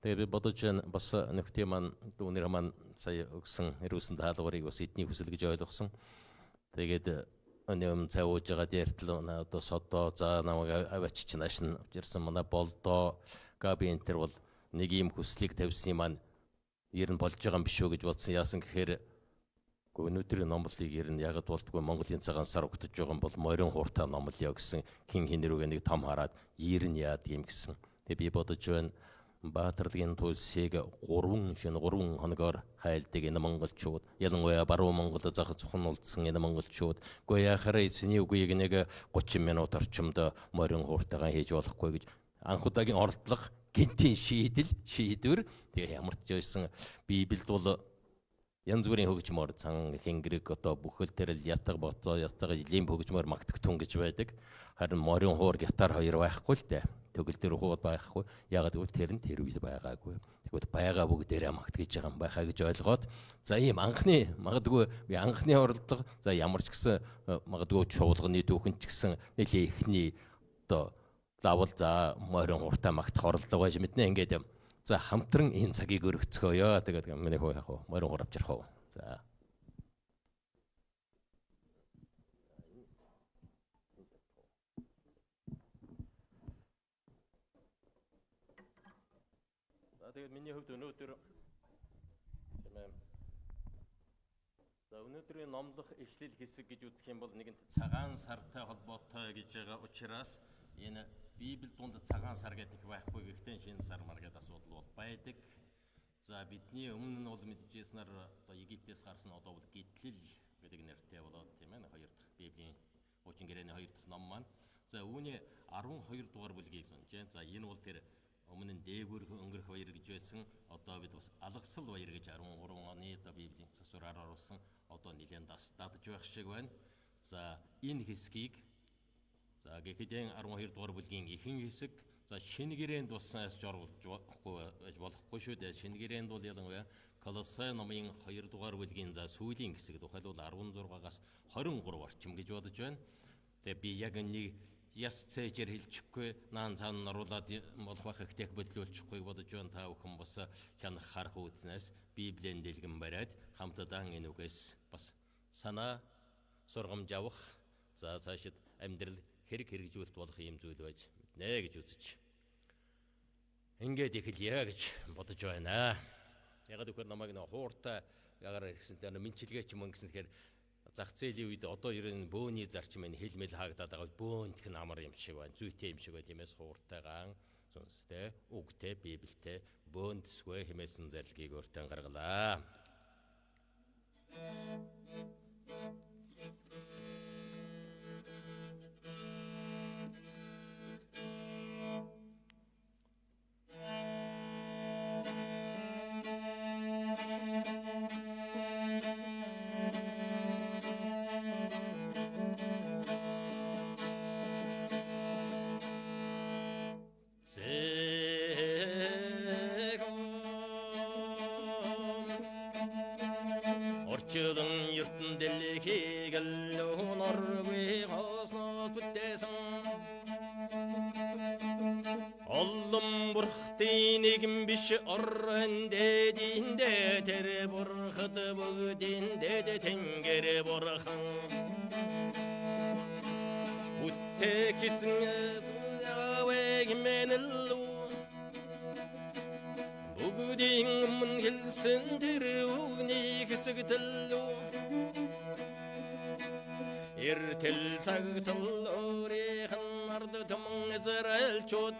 Тэгээ би бодож байна бас нөхдөд маань дүүнэр маань сая өгсөн ирүүлсэн даалгаврыг бас эдний хүсэл гэж ойлгосон. Тэгээд өнөөдөр цай ууж байгаа дээртэл одоо содоо за намайг аваач нааш нь авчирсан манай болдоо габи энтер бол нэг юм хүслийг тавьсан маань ер нь болж байгаа юм биш үү гэж бодсон. Яасан гэхээр өнөөдрийн номлыг ер нь ягд болдгоо Монголын цагаан сар өгдөж байгаа юм бол морин хууртай номлё гэсэн хин хинэрүүгээ нэг том хараад ер нь яад юм гэсэн. Тэгээ би бодож байна Баатарлын туйлсыг 3 хоногоор хайлдаг энэ монголчууд ялангуяа баруун Монголд зах зухан улдсан энэ монголчууд гояхаар эзний үгийг нэг 30 минут орчимд морин хууртайгаа хийж болохгүй гэж анх удаагийн оролдлого гинтийн шийдвэр тэгээ ямар ч байсан Библиэд бол янз бүрийн хөгжмөр цан хингэрэг одоо бүхэл төрөл ятаг бото ятаг жилийн хөгжмөр магтагтун гэж байдаг. Харин морин хуур гитар хоёр байхгүй л дээ. Төгөл дээр хууд байхгүй. Ягаад гэвэл тэр нь тэр үед байгаагүй. Тэгвэл байгаа бүгдээрээ магтгаж байгаа юм байхаа гэж ойлгоод за ийм анхны магадгүй би анхны оролдлого за ямар ч гэсэн магадгүй чуулганы дүүхэн ч гэсэн нэлээ ихний одоо лавл за морин хууртай магтах оролдлого байж мэднэ ингээд за хамтран энэ цагийг өргөцгөөё. Тэгээд миний хөө яг хөө морин хуур авчрах уу. За. Тэгээд миний хувьд өнөөдөр өнөөдрийн номлох ишлэл хэсэг гэж үзэх юм бол нэгэнт цагаан сартай холбоотой гэж байгаа учраас энэ Библиэд дунд цагаан сар гэдэг байхгүй гэхдээ шинэ сар мар гэдэг асуудал бол байдаг. За бидний өмнө нь бол мэдчихснээр одоо Египтээс гарсан одоо бол гитлэл гэдэг нэртэй болоод тийм ээ 2 дахь Библийн хуучин гэрээний 2 дахь ном маань. За үүний 12 дугаар бүлгийг сонж байна. За энэ бол тэр өмнө нь дээгүүр өнгөрөх баяр гэж байсан. Одоо бид бас алгасал баяр гэж 13 оны одоо Библийн засвараар оруулсан. Одоо нэлээд дадж байх шиг байна. За энэ хэсгийг за гэхэд 12 дугаар бүлгийн ихэнх хэсэг за шинэ гэрээнд туснаас болохгүй шүү дээ. Шинэ гэрээнд бол ялангуяа Колосай номын 2 дугаар бүлгийн за сүүлийн хэсэг тухайлбал 16-аас 23 орчим гэж бодож байна. Тэгээ би яг нэг яс цэжэр хэлчихгүй наан цаана оруулаад болох байх ихтэйг бодлуулчихгүй бодож байна. Та бүхэн бас хянах харах үзнээс Библийн дэлгэн бариад хамтдаа энэ үгээс бас санаа сургамж авах за цаашид амьдрал хэрэгжүүлэлт болох юм зүйл байж мэднэ гэж үзэж. Ингээд эхэлье гэж бодож байна. Ягаад гэвэл намайг нэг хууртай ягаар гэсэн тэр мэнчилгээч юм гэсэн тэгэхээр зах зээлийн үед одоо ер нь бөөний зарчим энэ хэлмэл хаагдаад байгаа бөөнтх нь амар юм шиг байна. Зүйтэй юм шиг байна. Тиймээс хууртайгаан сүнстэй, үгтэй, библитэй бөөнтсгүй хэмээсэн зарилгийг өөртөө гаргалаа. Orçulun yurtun deliki gellun orbi kosnos büttesin Ollum burxtinigim biş orren dediğinde ter burxıdı bugdinde de tengeri burxın Uttekitin menillu Bugdin hilsin diruni kisgtillu Irtil sagtil orikhin ardıtım Izrael çot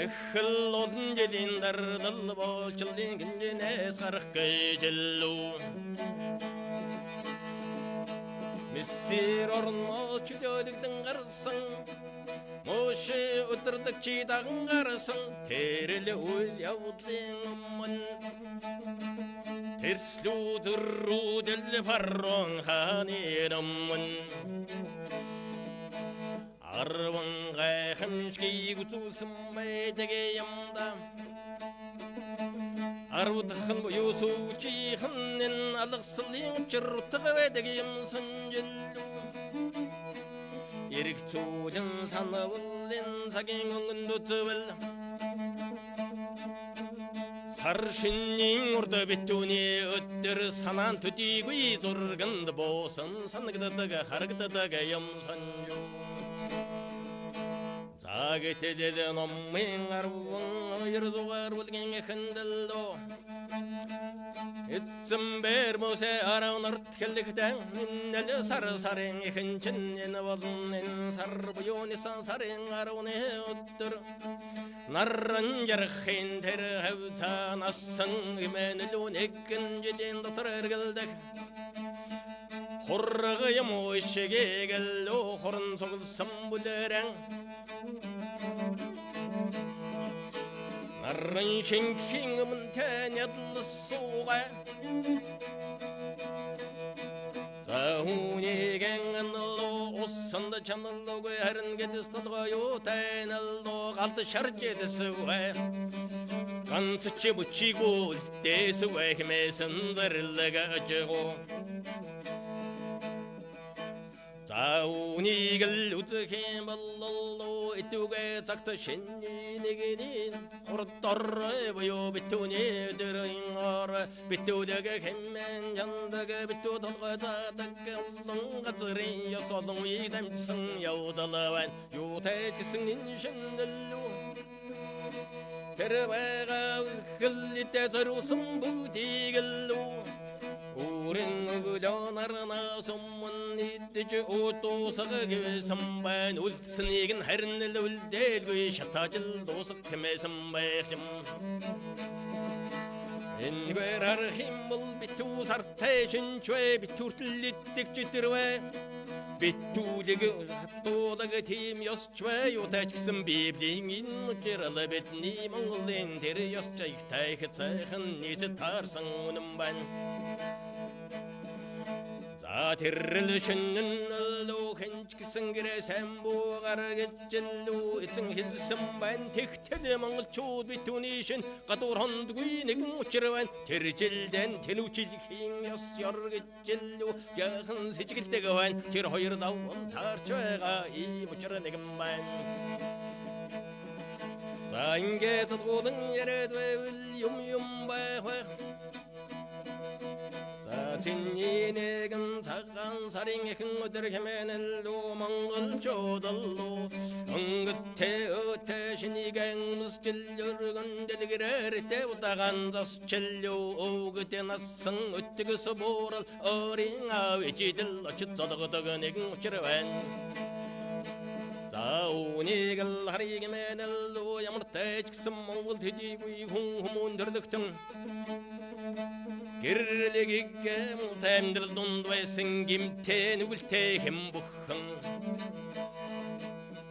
Ikhil olun gelin dardıl bolçıldin Güncines qarıq geycellu Missir orno çülölükdün qarısın Moşe ötürdük çiğdağın qarısın Terili ul yavudlin umman Terslu zırru deli farron hanin umman Arvan qayxımşki kutusun beydegeyimda Arvudakın bu yusu çiğhinin alıqsılın çırtığı bedegeyim sıncellu Erik tuğdun sanıvıl len 사경은 도츠벨 sarşinning urda bituni öttür sanan tütigui zorgand bosan sanıgdaga hargdaga yamsanju zageteden ommin arvun yırdugar bulgen ekendildo itsem ber mose aranır tkellikten nelle sarı sarın ekincin en valın sar buyuni san sarın arune öttür narran jarhin ter hevta nasın imenlun ekin jeden dotar ergeldek horragayım o işege gello horun soğulsam buleren narran şenkiğimin tenedlı soğa Zahunigen lo osanda chanlo gerin gedistadga yo tainallo galtı şarjedisi ve kantıçı buçigo desi ve hmesin zerlega acıgo Zahunigen uzken ballo ituge zakta şennigenin hortarı boyo bituni deringar bitudege hemen yandaga bitu dalga zadak alın gazrin yasolun idemsin yavdalavan yutekisin şendelu tervega khillite zarusum budigelu Urin ulanarına sommun ittici otosağı gibi samban ultsınigin hernil uldel gü şatacıl dosak kemesim bayxim En ver arhim bul bitu sarteşin çve biturtlittik citirve Bitudigi hattodaga tim yos çve yotaçkısın biblingin uçiralı betni mongolin teri yos çayıktay hıtsayxın nisi tarsın unum ben Zatirrilişinin olu hençkisin giresem bu gargıcıllu için hilsim ben tekteli mangıl çoğud bitunişin qaturhandı güynegin uçırvan tercilden tenuçilkin yas yargıcıllu Jağın seçikiltegi van ter hayır davul tarçıga iyi uçırnegin ben Zainge tutgudun yered ve yum bayhı 진이네금 사간 사링에큰 어들 헤매넬로 몽골 조달로 엉긋해 어태 신이갱 무스질려르건 델기레리 때우다간 자스칠려 오그때 나성 어뜨그서 보랄 어린 아위지들 어치쩌다가다가 내근 우치르완 자우니글 하리게매넬로 야무르테직슨 몽골 뒤지구이 홍후문 들득등 Girligigge mutemdil dundvaysin gimten ugulte hembukhın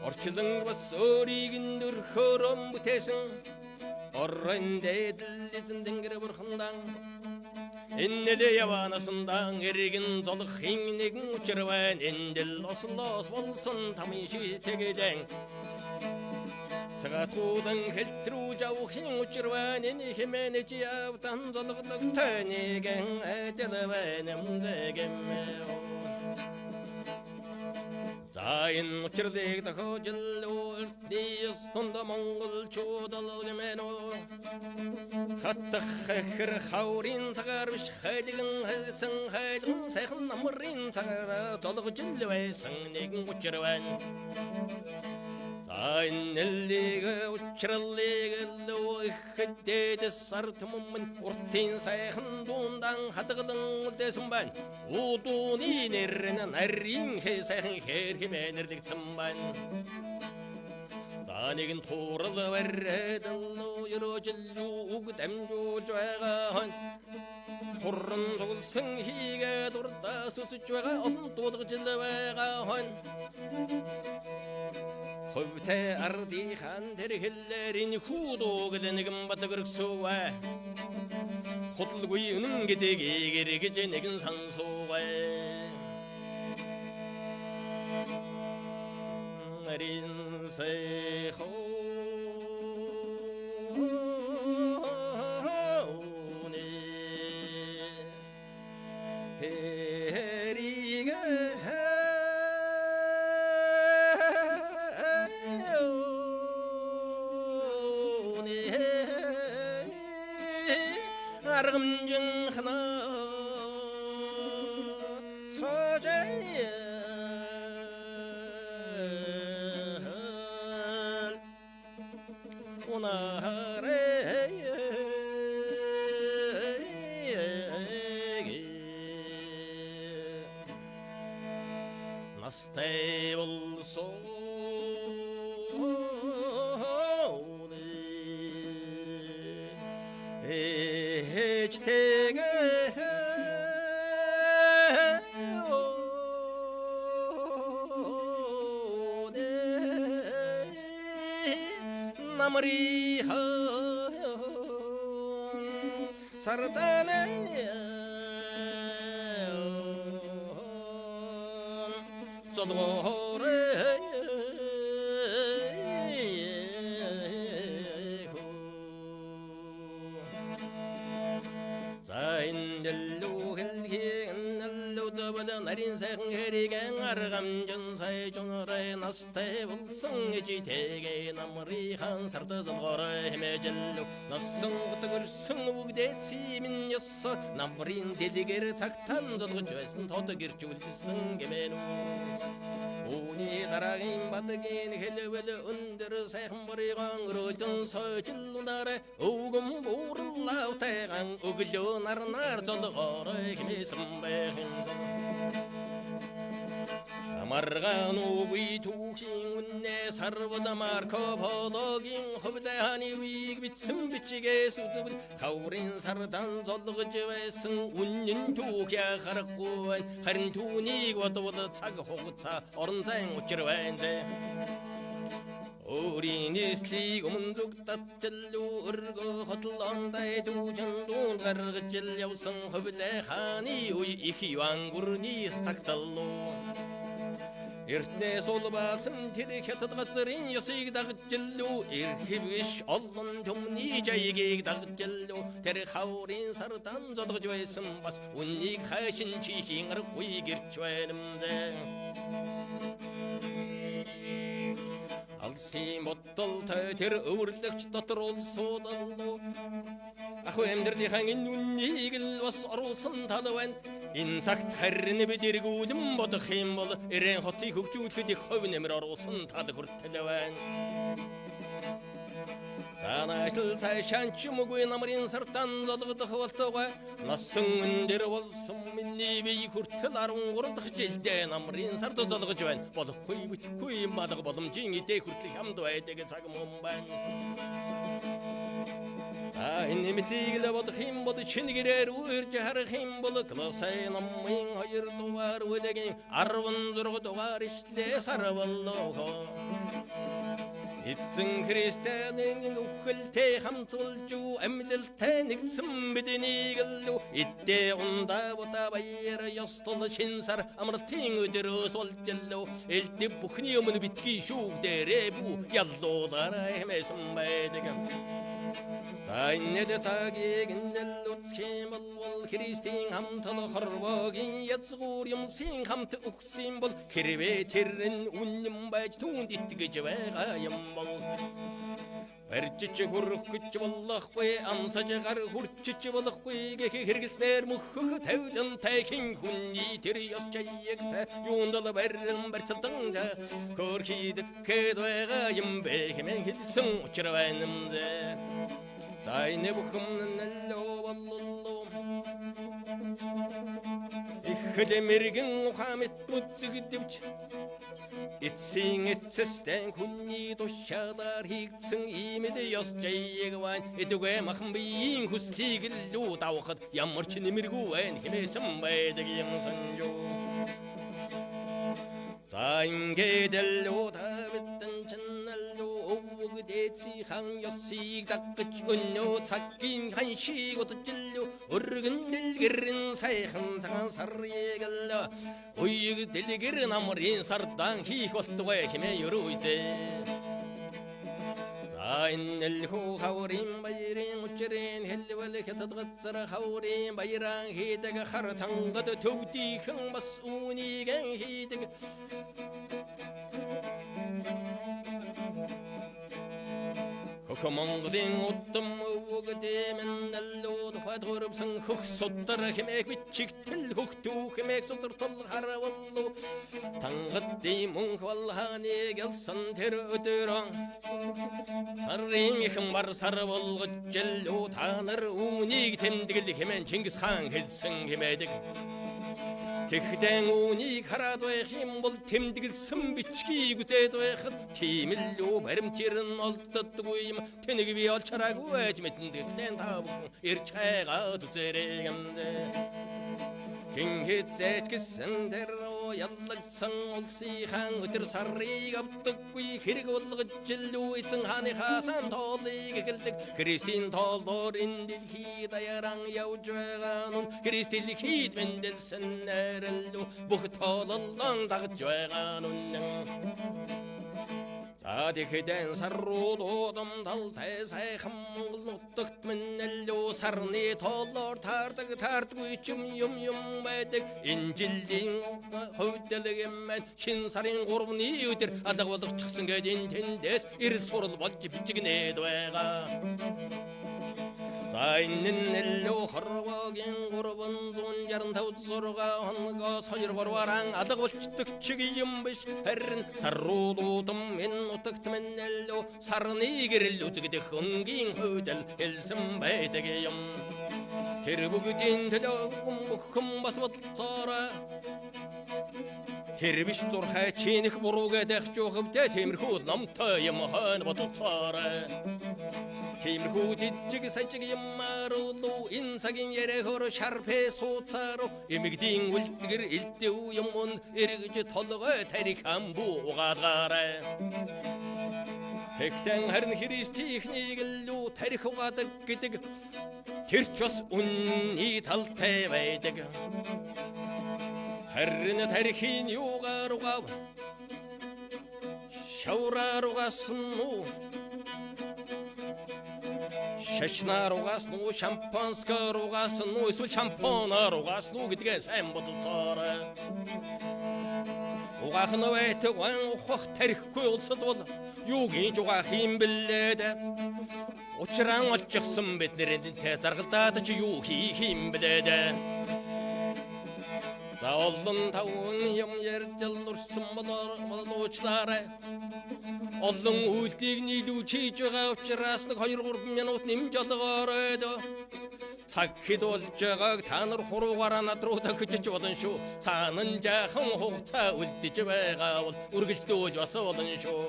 Orçılın bas origin dürkhorom butesin Orrende dillizin gire burkhından Ennele yavanasından erigin zoluk hingnegin uçırvan Endil oslos bolsun tamışı tegeden Sağatudan heltru jauhin uçurvanini hemenici avtan zolgduk tönegen etelvanem zegemmeo Zayin uçurdek da hocillu irtniyis tunda mongol çudal gemeno Hatta khir khaurin sagarvish khayligin halsin khayligin saykhın namrin sagara zolg jilvaysin negin uçurvan Zayn ellige uçrallige lo ikhde sartımın urtin sayhın dundan hatıgılın desin ben Uduni nerinen arrin he sayhın her himenerdik tımban Danigin toralı verredallo yürücülü ugdemcu cüğahan Hurrın soğulsın hige durda sütü cüğahan Olun tuğduğu cülüğahan Hövte ardihan terhillerin hudu gıdenigin batıgırık suğa Hudul güyünün gidegi gerigi cenegin sansuğa Narin seyho Herige argımcın hına socayın Nastay olsun hiç tege namri sartane Zodore Zain dellu helgen dellu zabada narin sen herigen argamjın say jonore naste bulsun ecitege namri han sarda zodore hemejellu nasın gutgürsün ugdetsi min yassa namrin deliger taktan zodgüjösün todu girçülsün gemenu Uni daragin badagin helveli under sayhın barigan röldün söçillunare Ugum burlav tegan uglu nar zolgore kimisim behimsin Amargan ugi tuksin unne sarvada marko pologin hubdahani wig bitsim bitchige suzubil Kavrin sardan zolgıcı vesin unnin tukya kharquan Karin tunig wadwada tsag hogutsa ornzang uchirwenze 우리 니슬리 오문족 따질로 으르고 허틀런다에 두전돈 가르질 여성 허블레 하니 우이 이희왕구르니 삭달로 Ertne sol basın tereket tıgıtsırın yasık dağıtçıllu Erhibiş olun tümni cayıgık dağıtçıllu Ter havrin sarıdan zodıgıcı vesin bas Unnik haşin çiğin ırkıy girçvenimde Alsim bottal töter öwürlük çıtatır olsa dallo Ahvemdirli hangin unnigil was arulsın talıven İnsakt herrini bidirgudum bodıkhim bol Eren hoti hukçut hüdik hövnemir arulsın tadı kurteleven Tanışıl sayşançı muguy namrin sartan zadıgıdı hıvaltığa Nasın ünderi olsun minni bey kurtıların kurdık cilde Namrin sartı zadıgı cüven Bodık kuy büt kuy madık bolum cingi de kurtlik hamdu ayetege çagımım ben Aynı mitigile bodıkhim bodı çin girer uyur ceharıkhim bodı Kılısay nammin hayır duvar ödegin Arvın zurgu duvar işle sarıvallığı İtsin Hristiyanin ukhilte hamtulcu emlilte niksim bidini gillu İtte onda bota bayır yastılı şinsar amırtin ödürü sol cillu İlti bukhniyomun bitki şuk dere bu yallolara hemesim baydıgım Taynede tagi gindel utskim bol Hristiyan hamtılı harbagin yatsgur yumsin hamtı uksim bol Kirve tirrin unnim bajtun dittige cevagayım bol Perçiçi huruk küçü bollah koy amsacı gar hurçiçi bollah koy Geki hirgisler muhhu tevdin tekin kunni tiri yasçayıkta Yundalı berrin bersatınca Korki dikke doyagayım bekimen hilsin uçırvenimde Tayne bukhumnun ello vallallo İhdemirgin Muhammed mutzigidivç İtsin itsesten kunni doşadar hiksin imidi yascayıgvan İtüge mahmbiyin husligillu davqad Yamırçı nimirguven himesim baydigin sanjo Taynge dello tabitten çannallo Detsi han yossi dakkıç önno takkin hanşi gotucillu Urgun dilgirin sayhın sagan sarıyegallo Uyug dilgirin amrin sardan hik oltuğa kime yürüyse Zayn elhu havrin bayrin uçerin helveli ketadgatsara havrin bayran hidege hartangadı tövdihin masunigen hidege Mongodin утам өвгдэмэн нэлүүд хадгөрбсөн хөх судар хэмээх бичигтэл хөхтүү хэмээх судар тул хараваллу тангадди мөн хвалханы гэлсэн тэр өдөрөн сарын ихэн бар сар болгож жилүү та нар үүнийг тэмдэглэх хэмээн Чингис хаан хэлсэн хэмээдэг Тэгдэн үүнийг хараад байх юм бол тэмдэглэсэн бичгийг үзээд байхад тийм л үү баримтэр нь олддоггүй юм тэнэг би олж хараагүй байж мэдэн тэгтэн та бүхэн ирж хайгаад үзээрэй гэмдэ Хин хэзээч гэсэн тэр яллагцсан улсынхан өдөр сарыг авдаггүй хэрэг болгож жилүү эзэн хааныхаа сан тоолыг эхэлдэг Христийн тоолоор энэ дэлхий даяаран явж байгаа нүн Христ дэлхийд мэндэлсэн нэрэлүү бүх тоололон дагж байгаа нүн Тэгэхдэн сарруудам талтай сайхан Монгол нутагт минэлүү сарны тоолоор таардаггүй юм байдаг энэ жилийн хувьдэлгэмэн шин сарын 3-ны өдөр алга болгочихсон гэд энэ тэндээс эрс сурал болж бичигнээд байгаа За энэ нэлүү хорвогийн 366 хоногоос 2 гурвааран алга болчдөг чиг юм биш харин сарруудам энэ нутагт минэлүү сарны гэрэл үзэгдэх өнгийн хувьдэл хэлсэн байдаг юм Тэр бүгдийн төлөө бүхэн бас бодлоорой Тэр биш зурхай чинэх буруугээ дахиж явахвдэ тиймэрхүү номтой юм хойно бодлоорой Тиймэрхүү жижиг сажиг юмаруу энэ цагийн ярихоор шарпэ сууцааруу эмэгдийн үлдгэр элдэв юмн эргэж толгой тарих амбу угаалгаарай Тэгтэн харин Христийнхнийг лүү тарих угаадаг гэдэг тэр ч бас үнний талтай байдаг Харин тарихын юугаар угаав шавраар угаасан уу Шашнаар угаасан уу, шампанскаар угаасан уу, эсвэл шампоноор угаасан уу гэдгээ сайн бодолцоорой. Угаах нь байтаг ухах тарихгүй улсад бол юуг инж угаах юм бэлээ дээ. Учраа олчихсан бидний тэ заргалдаад чи юу хийх юм бэлээ дээ. За олон таван юм ярьж алурсан болоочлаарай. Олон үйлдийг нийлүүлж хийж байгаа учраас 2-3 минут нэмж олгоорой доо. Цаг хэд болж байгааг та нар хуруугаараа над руу дахиж болно шүү. Цаана нь жаахан хугацаа үлдэж байгаа бол үргэлжлүүлж бас болно шүү.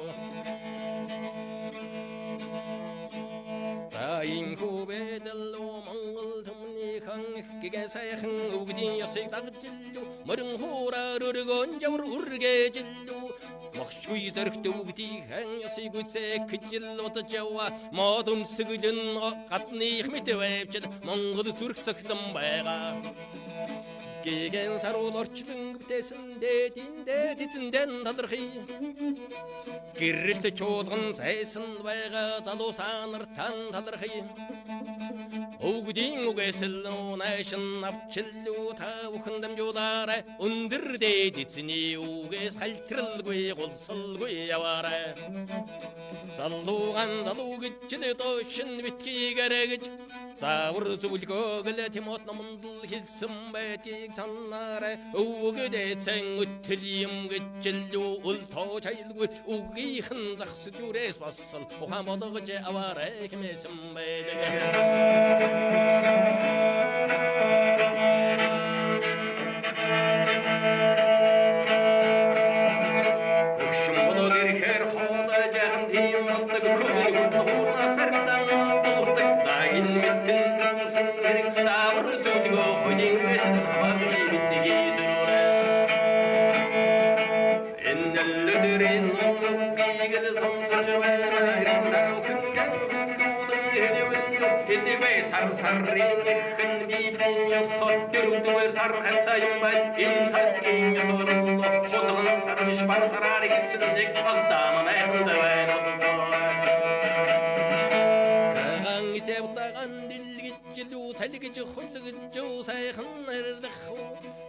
Инхүү бэдэлүү Монгол түмнийхэн ихгээ сайхан өвгдийн ёсыг дагжилүү мөрөн хуураар өргөн жавар үргээжилүү мохшгүй зөрөгт өвгдийнхэн ёсыг үзэх гэжил удаж яваа мод өмсгөлн гадных мэт байвчил Монгол зүрх цогтон байгаа Гэгэн саруул орчлон бүтээсэн дээдиндээ эзэндэн талархий Гэрэлт чуулган зайсан байгаа залуу санартан талархий Өвгдийн үгээсэл унаашин авчиллуу та бүхэн дамжуулаарай Өндөр дээд эзний үгээс хальтралгүй гулсалгүй яваарай Залууган залуу гэж дөөшин битгий гэрэгж Заавар зөвлгөөгөл Тимот номонд хэлсэн байдгийг санаарай Өвгдээцэн өтөл юм гэж лүү ул тоож айлгүй Үгийнхэн захс дүрээс бассал ухаан болгож аваарай хэмээсэн байдаг Сарринхэн бибин ёсоо дөрөвдүгээр сар хацаа юм байна энэ цагийн ёсорлоо хулган сарвиш бар сараар хэлсэн нэг алдаа манайхан байна цагаан итэвтаган дэлгэж лүү салгиж хулгиж сайхан эрдэх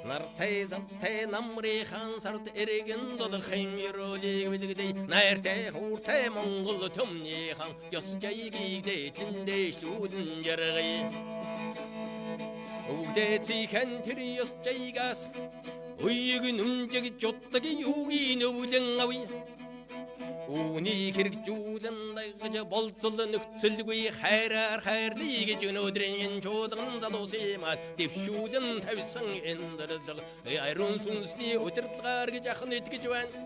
нартай замтай намрыхан сард эргэн золхын ерөөлийг билгдэй найртай хууртай монгол төмнийхан ёс жайгийг дээдлэндээ шүүлэн жаргая өвдөө цихэн тэр ёс жайгаас уйг нүнжиг жутдаг юугийн өвлөн авъя үүнийг хэрэгжүүлэн дагаж болцол нөхцөлгүй хайраар хайрлыг гэж өнөөдрийн чуулган залуусимаа дэвшүүлэн тавьсан эндэрдэг ариун сүнсний удирдлагаар гэж ахын итгэж байна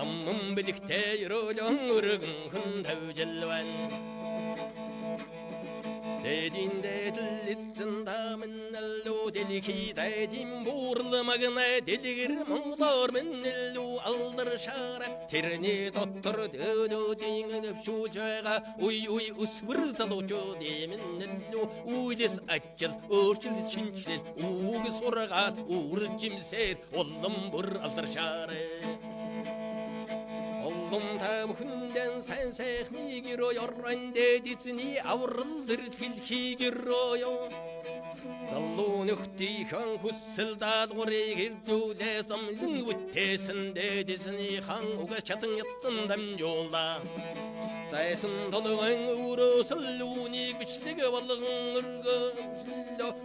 амман бэлэгтэй өрөөлөн өргөн хүн тавьжил байна Dedin dedilitsin daminellu deliki dedim burlamagına delir monglar minellu aldır şara terni tuttur dödö dingin şu jaga uy uy usvır zalucu deminellu uydes açıl örçül şinçlel uğu sorga uğur kimser ollum bur aldır şara Oldum tabuhundan sen sehni giro yorran dedisini avrıldır tilki giro Zallu nühti kan hussildat gori girdüde zamlın üttesin dedisini kan uga çatın yattın dam yolda Zaysın tolığın uğru salluni güçlüge balığın ırgı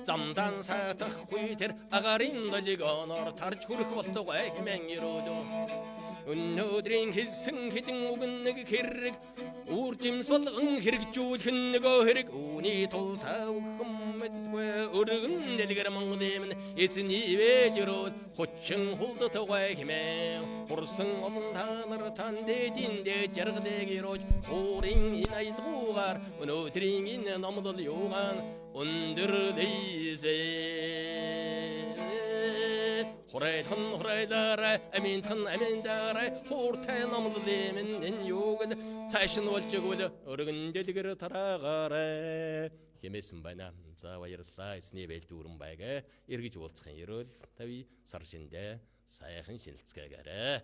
Zamdan satıq kuyter ağarin daliganor tarç kuruk baltı ekmen girodu Өнөөдрийн хэлсэн хэдэн үгнэг хэрэг үржим солгон хэрэгжүүл хэнэг хэрэг үүний тул тав хүмэдгүй өргөн дэлгэр монгол юм эзний вэлрүүд хучин хулдтгай хэмээ хурсан олон танар тан дэдиндэ жаргалэг ирож хуурин инайлгуугаар өнөөдрийн энэ номдол юугаан өндөрлөйзээ Huraytın huraylara, amintın amindara, hurtay namlılimin en yoğun, taşın olcugulu, örgünde digir tarağara. Yemesin bana, zavayırsa isne belki urun bayga, irgici olçın yerol, tabi sarışında sayakın şiniltske gara.